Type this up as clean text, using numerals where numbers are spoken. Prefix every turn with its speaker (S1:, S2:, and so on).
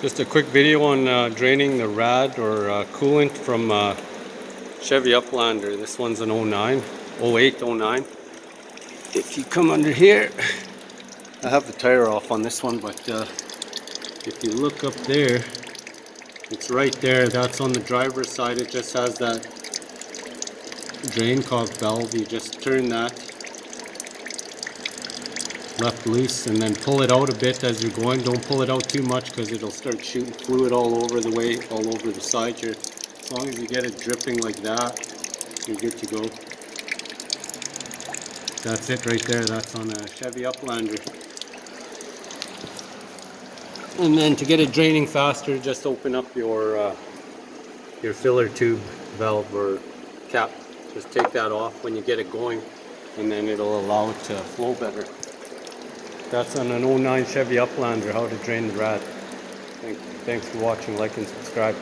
S1: Just a quick video on draining the rad or coolant from Chevy Uplander. This one's an 09, 08, 09. If you come under here, I have the tire off on this one, but if you look up there, it's right there. That's on the driver's side. It just has that drain cock valve. You just turn that left loose and then pull it out a bit as you're going. Don't pull it out too much because it'll start shooting fluid all over the way, all over the side here. As long as you get it dripping like that, you're good to go. That's it right there. That's on a Chevy Uplander. And then to get it draining faster, just open up your filler tube valve or cap. Just take that off when you get it going, and then it'll allow it to flow better. That's on an 09 Chevy Uplander, how to drain the rad. Thanks for watching, like and subscribe.